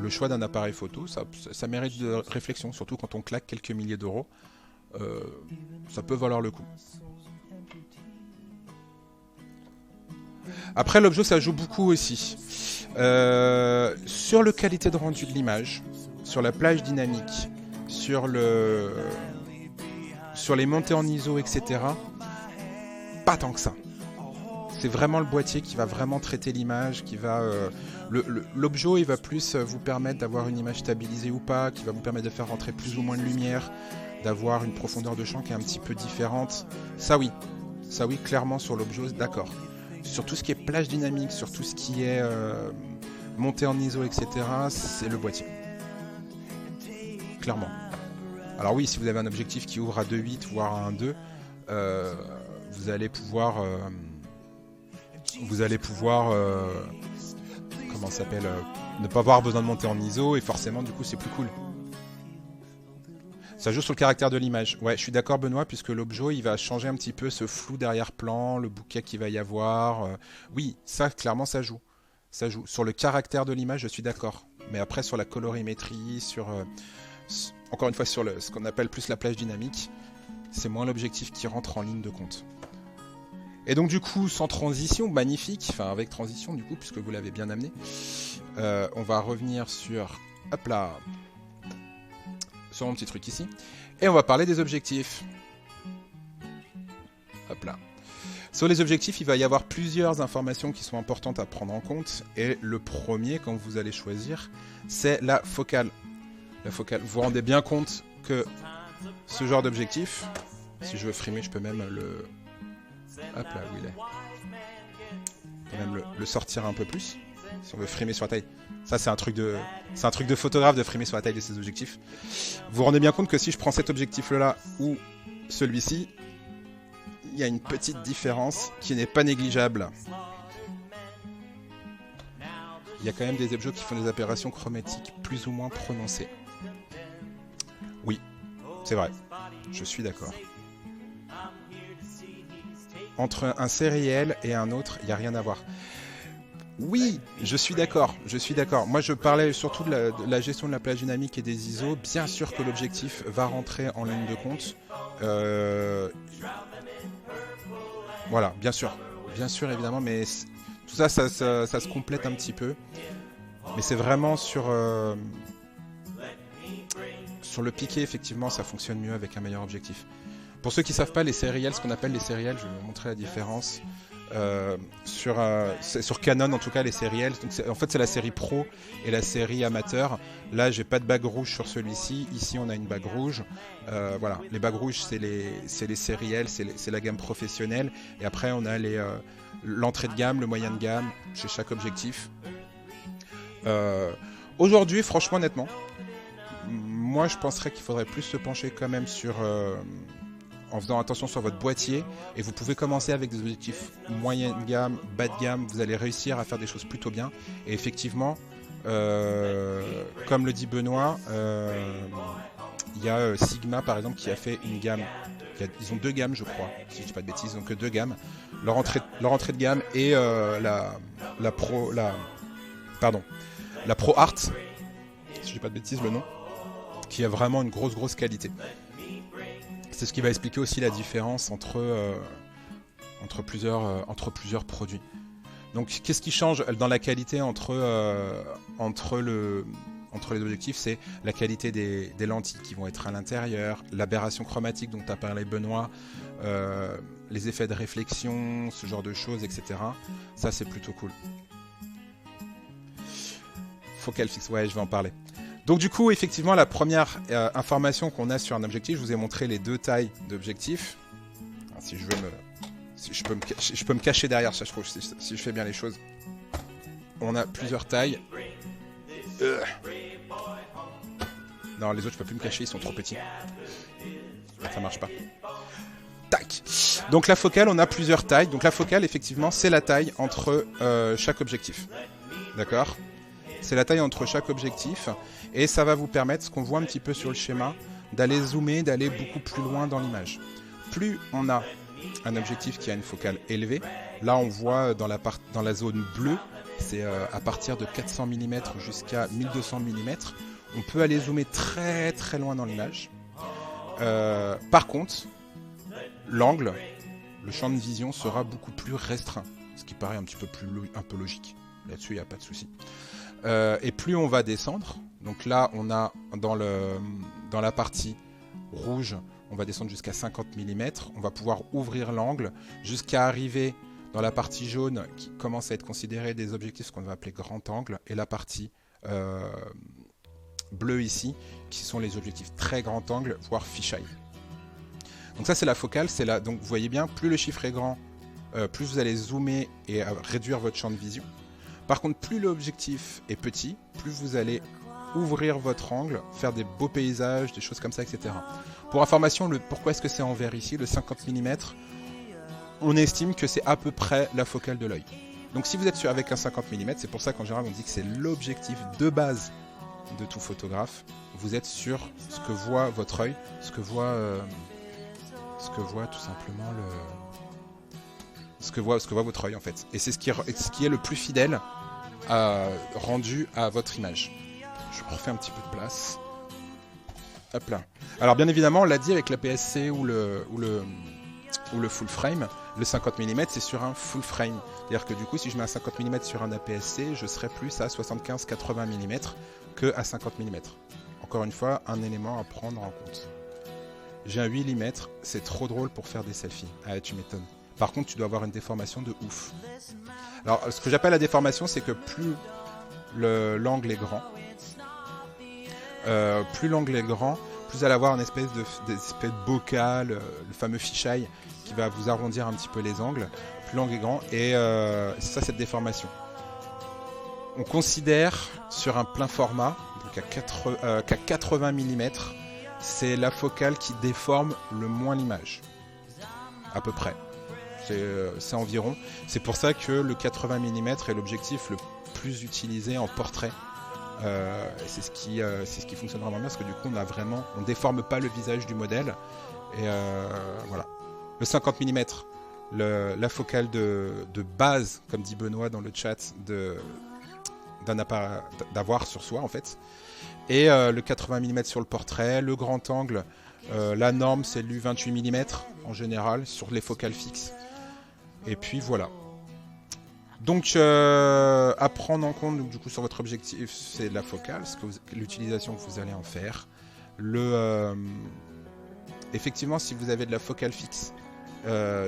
choix d'un appareil photo, ça mérite de réflexion, surtout quand on claque quelques milliers d'euros. Ça peut valoir le coup. Après, l'objet, ça joue beaucoup aussi. Sur la qualité de rendu de l'image, sur la plage dynamique, sur les montées en ISO, etc., pas tant que ça. C'est vraiment le boîtier qui va vraiment traiter l'image, qui va... l'objet, il va plus vous permettre d'avoir une image stabilisée ou pas, qui va vous permettre de faire rentrer plus ou moins de lumière, d'avoir une profondeur de champ qui est un petit peu différente. Ça oui, clairement sur l'objet, d'accord. Sur tout ce qui est plage dynamique, sur tout ce qui est montée en ISO, etc., c'est le boîtier. Clairement. Alors oui, si vous avez un objectif qui ouvre à 2.8, voire à 1.2, vous allez pouvoir comment ça s'appelle, ne pas avoir besoin de monter en ISO et forcément du coup c'est plus cool. Ça joue sur le caractère de l'image. Ouais, je suis d'accord Benoît, puisque l'objet il va changer un petit peu ce flou derrière-plan, le bouquet qu'il va y avoir. Oui, ça clairement ça joue. Ça joue. Sur le caractère de l'image, je suis d'accord. Mais après sur la colorimétrie, encore une fois sur ce qu'on appelle plus la plage dynamique, c'est moins l'objectif qui rentre en ligne de compte. Et donc du coup, sans transition, magnifique, enfin avec transition du coup, puisque vous l'avez bien amené, on va revenir sur, hop là, sur mon petit truc ici, et on va parler des objectifs. Hop là. Sur les objectifs, il va y avoir plusieurs informations qui sont importantes à prendre en compte, et le premier, quand vous allez choisir, c'est la focale. La focale. Vous vous rendez bien compte que ce genre d'objectif, si je veux frimer, je peux même le... Hop là, où il est. Je peux même le sortir un peu plus, si on veut frimer sur la taille. Ça, c'est un truc de photographe de frimer sur la taille de ces objectifs. Vous vous rendez bien compte que si je prends cet objectif-là ou celui-ci, il y a une petite différence qui n'est pas négligeable. Il y a quand même des objets qui font des aberrations chromatiques plus ou moins prononcées. Oui, c'est vrai. Je suis d'accord. Entre un sériel et un autre, il n'y a rien à voir. Oui, je suis d'accord, Moi, je parlais surtout de la gestion de la plage dynamique et des ISO. Bien sûr que l'objectif va rentrer en ligne de compte. Voilà, bien sûr, évidemment, mais tout ça se complète un petit peu. Mais c'est vraiment sur le piqué, effectivement, ça fonctionne mieux avec un meilleur objectif. Pour ceux qui ne savent pas, les sériels, ce qu'on appelle les sériels, je vais vous montrer la différence. Sur Canon, en tout cas, les sériels, en fait, c'est la série Pro et la série Amateur. Là, j'ai pas de bague rouge sur celui-ci. Ici, on a une bague rouge. Voilà, les bagues rouges, c'est les sériels, c'est la gamme professionnelle. Et après, on a l'entrée de gamme, le moyen de gamme, chez chaque objectif. Aujourd'hui, franchement, honnêtement, moi, je penserais qu'il faudrait plus se pencher quand même sur... en faisant attention sur votre boîtier, et vous pouvez commencer avec des objectifs moyenne gamme, bas de gamme, vous allez réussir à faire des choses plutôt bien. Et effectivement, comme le dit Benoît, il y a Sigma par exemple qui a fait une gamme, ils ont deux gammes je crois, si je dis pas de bêtises, donc deux gammes, leur entrée de gamme et la Pro Art, si je dis pas de bêtises le nom, qui a vraiment une grosse qualité. C'est ce qui va expliquer aussi la différence entre plusieurs produits. Donc, qu'est-ce qui change dans la qualité entre les objectifs? C'est la qualité des lentilles qui vont être à l'intérieur, l'aberration chromatique dont tu as parlé Benoît, les effets de réflexion, ce genre de choses, etc. Ça, c'est plutôt cool. Focal fixe, ouais, je vais en parler. Donc du coup, effectivement, la première information qu'on a sur un objectif, je vous ai montré les deux tailles d'objectifs. Si je peux me cacher derrière ça, je trouve, si je fais bien les choses. On a plusieurs tailles. Non, les autres, je peux plus me cacher, ils sont trop petits. Ça marche pas. Tac. Donc la focale, on a plusieurs tailles. Donc la focale, effectivement, c'est la taille entre chaque objectif. D'accord ? C'est la taille entre chaque objectif et ça va vous permettre, ce qu'on voit un petit peu sur le schéma, d'aller zoomer, d'aller beaucoup plus loin dans l'image. Plus on a un objectif qui a une focale élevée, là on voit dans la zone bleue, c'est à partir de 400 mm jusqu'à 1200 mm, on peut aller zoomer très très loin dans l'image. Par contre, l'angle, le champ de vision sera beaucoup plus restreint, ce qui paraît un peu logique. Là-dessus, il n'y a pas de souci. Et plus on va descendre, donc là on a dans la partie rouge, on va descendre jusqu'à 50 mm, on va pouvoir ouvrir l'angle jusqu'à arriver dans la partie jaune qui commence à être considérée des objectifs qu'on va appeler grand angle, et la partie bleue ici qui sont les objectifs très grand angle, voire fisheye. Donc ça c'est la focale, donc vous voyez bien, plus le chiffre est grand, plus vous allez zoomer et réduire votre champ de vision. Par contre, plus l'objectif est petit, plus vous allez ouvrir votre angle, faire des beaux paysages, des choses comme ça, etc. Pour information, pourquoi est-ce que c'est en vert ici, le 50 mm, on estime que c'est à peu près la focale de l'œil. Donc si vous êtes avec un 50 mm, c'est pour ça qu'en général on dit que c'est l'objectif de base de tout photographe. Vous êtes sur ce que voit votre œil, ce que voit tout simplement ce que voit votre œil en fait. Et c'est ce qui est le plus fidèle rendu à votre image. Je refais un petit peu de place. Hop là. Alors bien évidemment, on l'a dit avec la PSC ou le full frame, le 50 mm c'est sur un full frame. C'est-à-dire que du coup, si je mets un 50 mm sur un APS-C, je serai plus à 75-80 mm que à 50 mm. Encore une fois, un élément à prendre en compte. J'ai un 8 mm, c'est trop drôle pour faire des selfies. Ah, tu m'étonnes. Par contre, tu dois avoir une déformation de ouf. Alors, ce que j'appelle la déformation, c'est que plus l'angle est grand, plus vous allez avoir une espèce de bocal, le fameux fisheye qui va vous arrondir un petit peu les angles. Plus l'angle est grand, et c'est ça cette déformation. On considère sur un plein format, donc qu'à 80 mm, c'est la focale qui déforme le moins l'image. À peu près. C'est environ. C'est pour ça que le 80 mm est l'objectif le plus utilisé en portrait. C'est ce qui fonctionne vraiment bien, parce que du coup on déforme pas le visage du modèle. Et voilà. Le 50 mm, la focale de base, comme dit Benoît dans le chat, d'avoir sur soi en fait. Et le 80 mm sur le portrait, le grand angle, la norme c'est le 28 mm en général sur les focales fixes. Et puis voilà. Donc à prendre en compte, donc, du coup sur votre objectif, c'est la focale, l'utilisation que vous allez en faire. Effectivement, si vous avez de la focale fixe,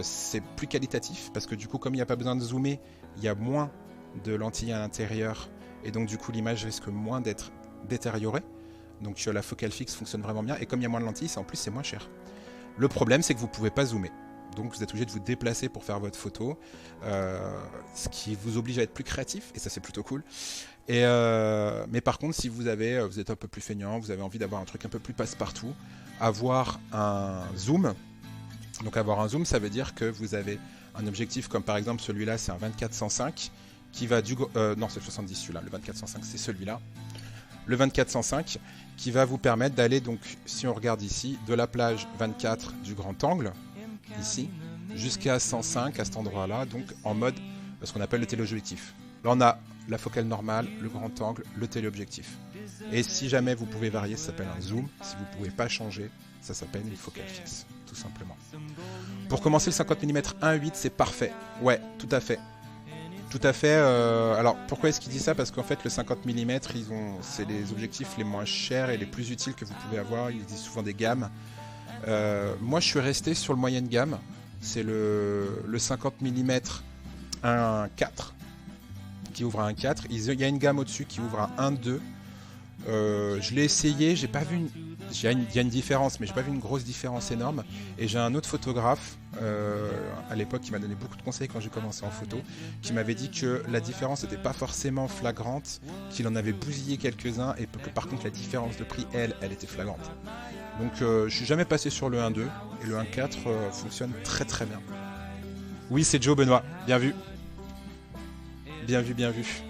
c'est plus qualitatif, parce que du coup comme il n'y a pas besoin de zoomer, il y a moins de lentilles à l'intérieur, et donc du coup l'image risque moins d'être détériorée. Donc la focale fixe fonctionne vraiment bien, et comme il y a moins de lentilles, en plus c'est moins cher. Le problème c'est que vous ne pouvez pas zoomer. Donc vous êtes obligé de vous déplacer pour faire votre photo, ce qui vous oblige à être plus créatif, et ça c'est plutôt cool. Mais par contre, si vous êtes un peu plus feignant, vous avez envie d'avoir un truc un peu plus passe-partout, avoir un zoom. Donc avoir un zoom, ça veut dire que vous avez un objectif comme par exemple celui-là, c'est un 24-105 qui va non, c'est le 70 celui-là, le 24-105 c'est celui-là. Le 24-105 qui va vous permettre d'aller, donc si on regarde ici, de la plage 24 du grand angle, ici, jusqu'à 105 à cet endroit-là, donc en mode ce qu'on appelle le téléobjectif. Là on a la focale normale, le grand angle, le téléobjectif. Et si jamais vous pouvez varier, ça s'appelle un zoom. Si vous ne pouvez pas changer, ça s'appelle une focale fixe, tout simplement. Pour commencer, le 50 mm 1.8, c'est parfait. Ouais, tout à fait. Tout à fait. Alors, pourquoi est-ce qu'il dit ça? Parce qu'en fait, le 50 mm, c'est les objectifs les moins chers et les plus utiles que vous pouvez avoir. Il existe souvent des gammes. Moi, je suis resté sur le moyenne gamme. C'est le 50 mm 1.4 qui ouvre à 1.4. Il y a une gamme au-dessus qui ouvre à 1.2. Je l'ai essayé, j'ai pas vu il y a une différence, mais j'ai pas vu une grosse différence énorme. Et j'ai un autre photographe à l'époque qui m'a donné beaucoup de conseils quand j'ai commencé en photo, qui m'avait dit que la différence n'était pas forcément flagrante, qu'il en avait bousillé quelques-uns, et que par contre la différence de prix, elle était flagrante. Donc je suis jamais passé sur le 1.2, et le 1.4 fonctionne très très bien. Oui, c'est Joe Benoît, bien vu. Bien vu, bien vu.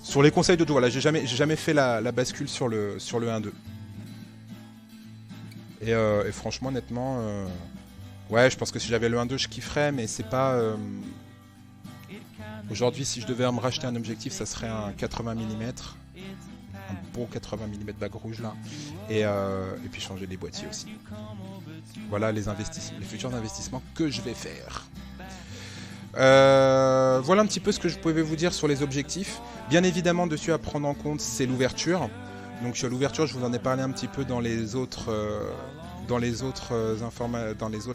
Sur les conseils de Joe, voilà, j'ai jamais fait la bascule sur le 1.2. Et franchement, honnêtement, ouais, je pense que si j'avais le 1.2, je kifferais, mais c'est pas... Aujourd'hui, si je devais me racheter un objectif, ça serait un 80 mm, un beau 80 mm bague rouge là, et puis changer les boîtiers aussi. Voilà les futurs investissements que je vais faire. Voilà un petit peu ce que je pouvais vous dire sur les objectifs. Bien évidemment, dessus à prendre en compte, c'est l'ouverture. Donc l'ouverture, je vous en ai parlé un petit peu dans les autres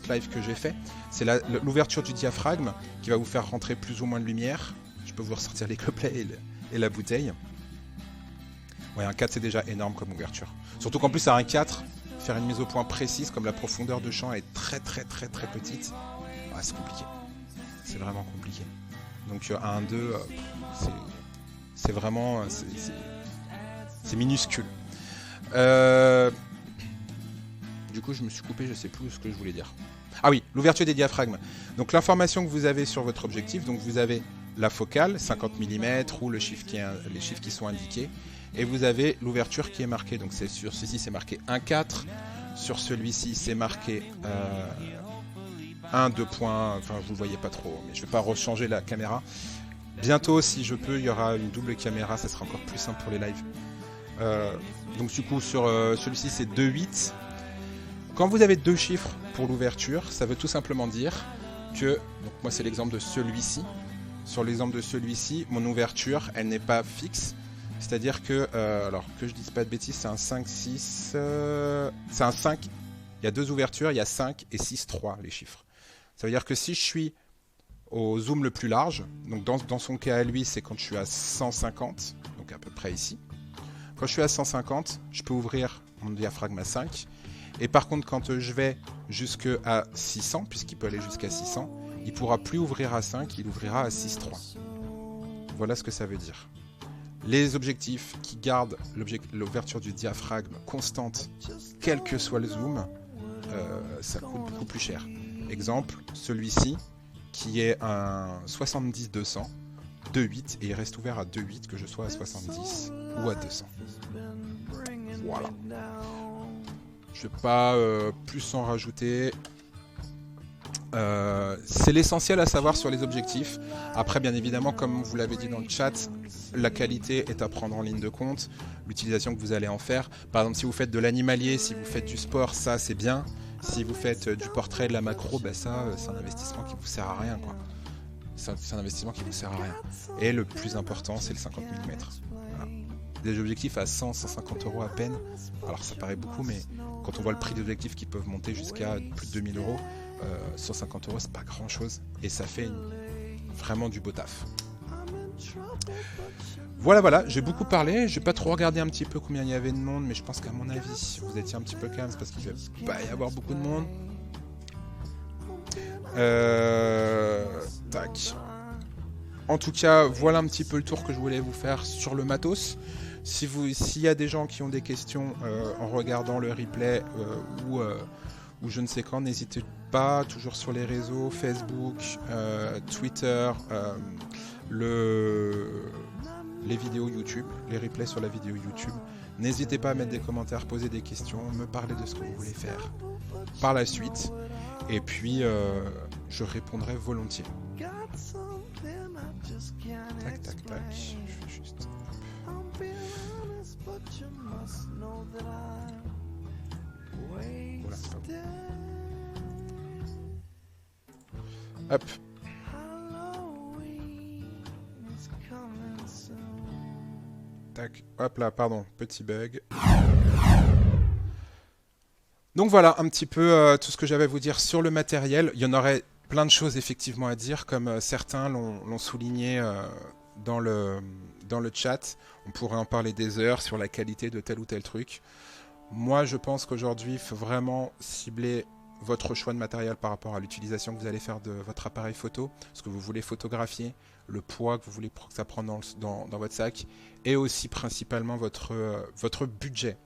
lives que j'ai fait. C'est l'ouverture du diaphragme qui va vous faire rentrer plus ou moins de lumière. Je peux vous ressortir les gobelets et la bouteille. Ouais, un 4 c'est déjà énorme comme ouverture. Surtout qu'en plus à un 4, faire une mise au point précise, comme la profondeur de champ est très très très très petite, ouais, c'est compliqué. C'est vraiment compliqué. Donc à 1.2, c'est vraiment... c'est minuscule. Du coup, je me suis coupé, je sais plus ce que je voulais dire. Ah oui, l'ouverture des diaphragmes. Donc l'information que vous avez sur votre objectif, donc vous avez la focale, 50 mm, ou les chiffres qui sont indiqués. Et vous avez l'ouverture qui est marquée. Donc sur ceci, c'est marqué 1,4. Sur celui-ci, c'est marqué 1, 2 points. Enfin, vous ne le voyez pas trop, mais je ne vais pas rechanger la caméra. Bientôt, si je peux, il y aura une double caméra. Ça sera encore plus simple pour les lives. Donc du coup, sur celui-ci, c'est 2,8. Quand vous avez deux chiffres pour l'ouverture, ça veut tout simplement dire que, donc moi c'est l'exemple de celui-ci, sur l'exemple de celui-ci, mon ouverture, elle n'est pas fixe, c'est-à-dire que, alors que je dise pas de bêtises, c'est un 5-6, c'est un 5, il y a deux ouvertures, il y a 5 et 6-3 les chiffres. Ça veut dire que si je suis au zoom le plus large, donc dans son cas à lui, c'est quand je suis à 150, donc à peu près ici. Quand je suis à 150, je peux ouvrir mon diaphragme à 5. Et par contre, quand je vais jusqu'à 600, puisqu'il peut aller jusqu'à 600, il ne pourra plus ouvrir à 5, il ouvrira à 6,3. Voilà ce que ça veut dire. Les objectifs qui gardent l'ouverture du diaphragme constante, quel que soit le zoom, ça coûte beaucoup plus cher. Exemple, celui-ci, qui est un 70-200, 2,8, et il reste ouvert à 2,8, que je sois à 70 ou à 200. Voilà. Je ne vais pas plus en rajouter. C'est l'essentiel à savoir sur les objectifs. Après, bien évidemment, comme vous l'avez dit dans le chat, la qualité est à prendre en ligne de compte. L'utilisation que vous allez en faire. Par exemple, si vous faites de l'animalier, si vous faites du sport, ça c'est bien. Si vous faites du portrait, de la macro, ben ça c'est un investissement qui vous sert à rien, quoi. C'est un investissement qui vous sert à rien. Et le plus important, c'est le 50 mm. Voilà. Des objectifs à 100-150 € à peine. Alors ça paraît beaucoup, mais quand on voit le prix des objectifs qui peuvent monter jusqu'à plus de 2000 €, 150 € c'est pas grand chose. Et ça fait vraiment du beau taf. Voilà, j'ai beaucoup parlé. J'ai pas trop regardé un petit peu combien il y avait de monde, mais je pense qu'à mon avis, vous étiez un petit peu calme, c'est parce qu'il va pas y avoir beaucoup de monde. Tac. En tout cas, voilà un petit peu le tour que je voulais vous faire sur le matos. S'il y a des gens qui ont des questions en regardant le replay ou je ne sais quand, n'hésitez pas, toujours sur les réseaux, Facebook, Twitter, les vidéos YouTube, les replays sur la vidéo YouTube. N'hésitez pas à mettre des commentaires, poser des questions, me parler de ce que vous voulez faire par la suite. Et puis, je répondrai volontiers. Tac, tac, tac. Je fais juste... Voilà, hop. Tac, hop là, pardon, petit bug. Donc voilà un petit peu tout ce que j'avais à vous dire sur le matériel. Il y en aurait plein de choses effectivement à dire, comme certains l'ont souligné dans le chat. On pourrait en parler des heures sur la qualité de tel ou tel truc. Moi, je pense qu'aujourd'hui, il faut vraiment cibler votre choix de matériel par rapport à l'utilisation que vous allez faire de votre appareil photo, ce que vous voulez photographier, le poids que vous voulez que ça prenne dans votre sac, et aussi principalement votre budget.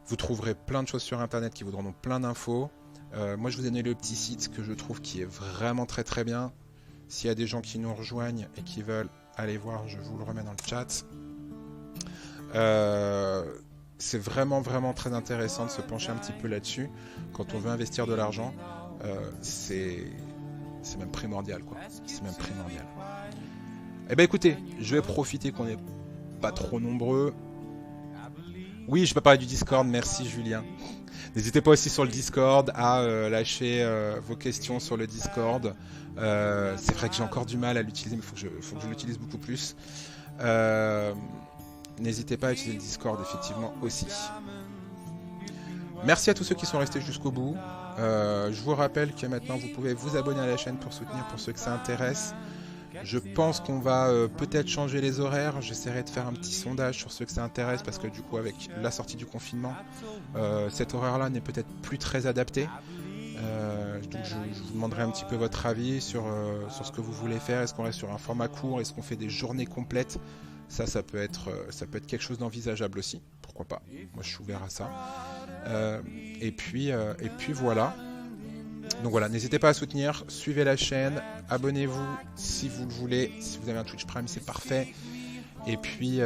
Vous trouverez plein de choses sur internet qui vous donneront plein d'infos. Moi je vous ai donné le petit site que je trouve qui est vraiment très très bien. S'il y a des gens qui nous rejoignent et qui veulent aller voir, je vous le remets dans le chat. C'est vraiment très intéressant de se pencher un petit peu là-dessus. Quand on veut investir de l'argent, c'est même primordial, quoi. C'est même primordial. Eh ben écoutez, je vais profiter qu'on n'est pas trop nombreux. Oui, je peux parler du Discord, merci Julien. N'hésitez pas aussi sur le Discord à lâcher vos questions sur le Discord. C'est vrai que j'ai encore du mal à l'utiliser, mais il faut que je l'utilise beaucoup plus. N'hésitez pas à utiliser le Discord, effectivement, aussi. Merci à tous ceux qui sont restés jusqu'au bout. Je vous rappelle que maintenant, vous pouvez vous abonner à la chaîne pour soutenir, pour ceux que ça intéresse. Je pense qu'on va peut-être changer les horaires. J'essaierai de faire un petit sondage sur ceux que ça intéresse, parce que du coup, avec la sortie du confinement, cet horaire-là n'est peut-être plus très adapté. Donc je vous demanderai un petit peu votre avis sur ce que vous voulez faire. Est-ce qu'on reste sur un format court? Est-ce qu'on fait des journées complètes? Ça peut être quelque chose d'envisageable aussi. Pourquoi pas? Moi, je suis ouvert à ça. Et puis voilà. Donc voilà, n'hésitez pas à soutenir, suivez la chaîne, abonnez-vous si vous le voulez, si vous avez un Twitch Prime c'est parfait. Et puis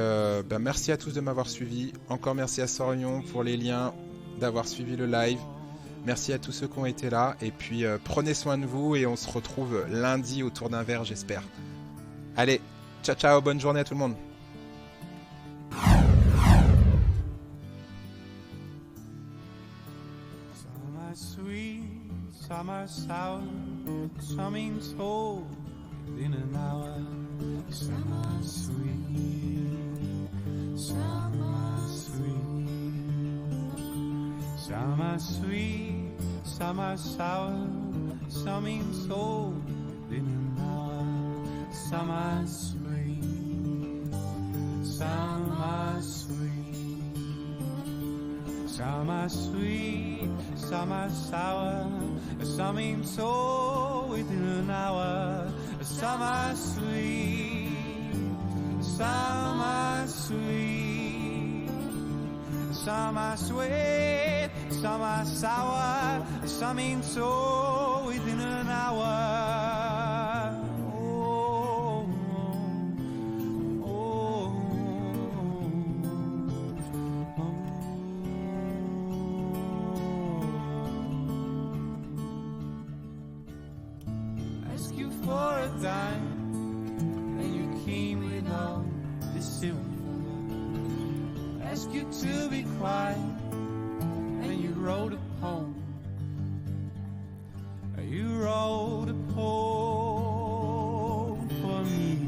merci à tous de m'avoir suivi, encore merci à Sorion pour les liens, d'avoir suivi le live, merci à tous ceux qui ont été là, et puis prenez soin de vous et on se retrouve lundi autour d'un verre j'espère. Allez, ciao ciao, bonne journée à tout le monde. Summer sour, something told in an hour. Summer sweet, summer sweet, summer sweet, summer sour, something told in an hour. Summer sweet, summer sweet, summer sweet, summer sour. Something so within an hour. Summer sweet, summer sweet, summer sweet, summer sour. Something so within an hour. Oh, oh, oh, oh. Ask you for a dime, and you came with all this silver. Ask you to be quiet, and you wrote a poem. You wrote a poem for me.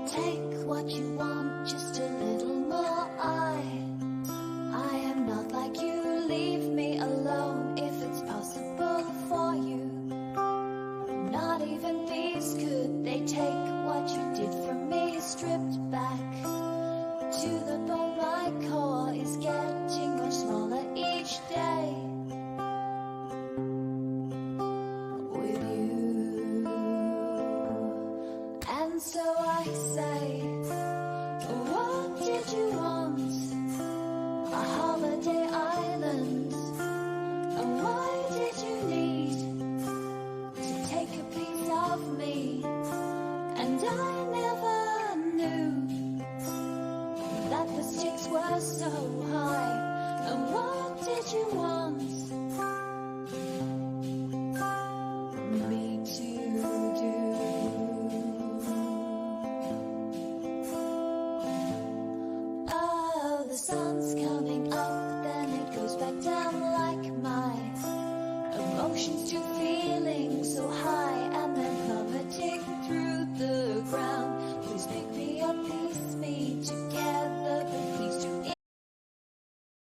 Take what you want, just a little more. I am not like you. Leave me alone if it's possible for you. Not even these could they take what you did from me, stripped back to the bone. My core is getting much smaller each day. With you, and so I say, what did you want? A holiday island? And why did you need to take a piece of me? And I never knew that the stakes were so high. And what did you want me to do? Oh, the sun's coming up, then it goes back down like my emotions to feeling so high.